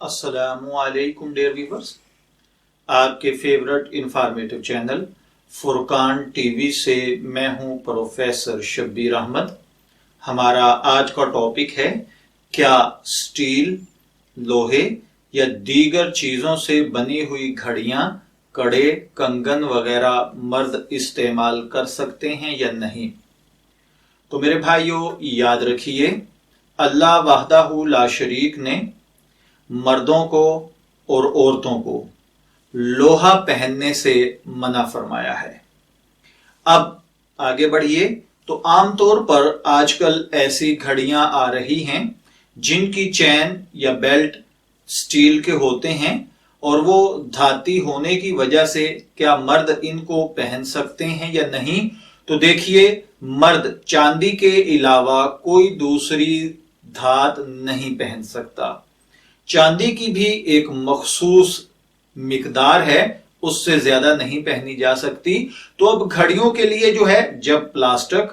السلام علیکم dear viewers, آپ کے فیورٹ انفارمیٹو چینل فرقان ٹی وی سے میں ہوں پروفیسر شبیر احمد۔ ہمارا آج کا ٹاپک ہے کیا اسٹیل، لوہے یا دیگر چیزوں سے بنی ہوئی گھڑیاں، کڑے، کنگن وغیرہ مرد استعمال کر سکتے ہیں یا نہیں؟ تو میرے بھائیوں یاد رکھیے، اللہ وحدہ لا شریک نے مردوں کو اور عورتوں کو لوہا پہننے سے منع فرمایا ہے۔ اب آگے بڑھیے تو عام طور پر آج کل ایسی گھڑیاں آ رہی ہیں جن کی چین یا بیلٹ سٹیل کے ہوتے ہیں، اور وہ دھاتی ہونے کی وجہ سے کیا مرد ان کو پہن سکتے ہیں یا نہیں؟ تو دیکھیے، مرد چاندی کے علاوہ کوئی دوسری دھات نہیں پہن سکتا۔ چاندی کی بھی ایک مخصوص مقدار ہے، اس سے زیادہ نہیں پہنی جا سکتی۔ تو اب گھڑیوں کے لیے جو ہے، جب پلاسٹک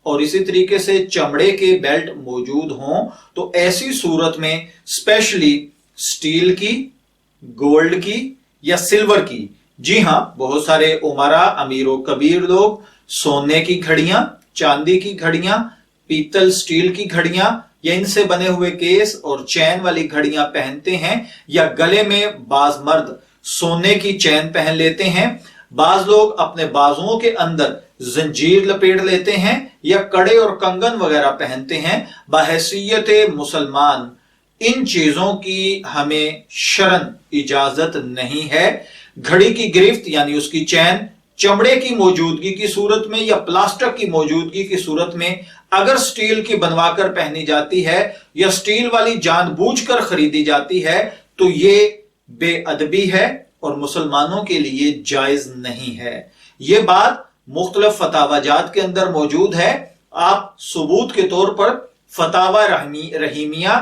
اور اسی طریقے سے چمڑے کے بیلٹ موجود ہوں تو ایسی صورت میں اسپیشلی سٹیل کی، گولڈ کی یا سلور کی، جی ہاں، بہت سارے عمرا، امیر و کبیر لوگ سونے کی گھڑیاں، چاندی کی گھڑیاں، پیتل سٹیل کی گھڑیاں یا ان سے بنے ہوئے کیس اور چین والی گھڑیاں پہنتے ہیں، یا گلے میں بعض مرد سونے کی چین پہن لیتے ہیں، بعض لوگ اپنے بازوؤں کے اندر زنجیر لپیٹ لیتے ہیں یا کڑے اور کنگن وغیرہ پہنتے ہیں۔ بحیثیت مسلمان ان چیزوں کی ہمیں شرعاً اجازت نہیں ہے۔ گھڑی کی گرفت یعنی اس کی چین چمڑے کی موجودگی کی صورت میں یا پلاسٹک کی موجودگی کی صورت میں اگر سٹیل کی بنوا کر پہنی جاتی ہے یا سٹیل والی جان بوجھ کر خریدی جاتی ہے تو یہ بے ادبی ہے اور مسلمانوں کے لیے جائز نہیں ہے۔ یہ بات مختلف فتاوی جات کے اندر موجود ہے۔ آپ ثبوت کے طور پر فتاوی رحیمیہ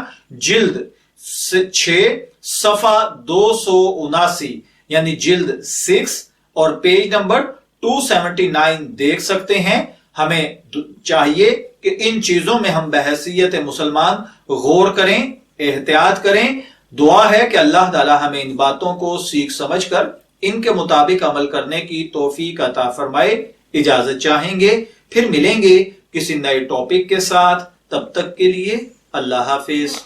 جلد 6 صفحہ 279 یعنی جلد 6 اور پیج نمبر 279 دیکھ سکتے ہیں۔ ہمیں چاہیے کہ ان چیزوں میں ہم بحیثیت مسلمان غور کریں، احتیاط کریں۔ دعا ہے کہ اللہ تعالی ہمیں ان باتوں کو سیکھ سمجھ کر ان کے مطابق عمل کرنے کی توفیق عطا فرمائے۔ اجازت چاہیں گے، پھر ملیں گے کسی نئے ٹاپک کے ساتھ، تب تک کے لیے اللہ حافظ۔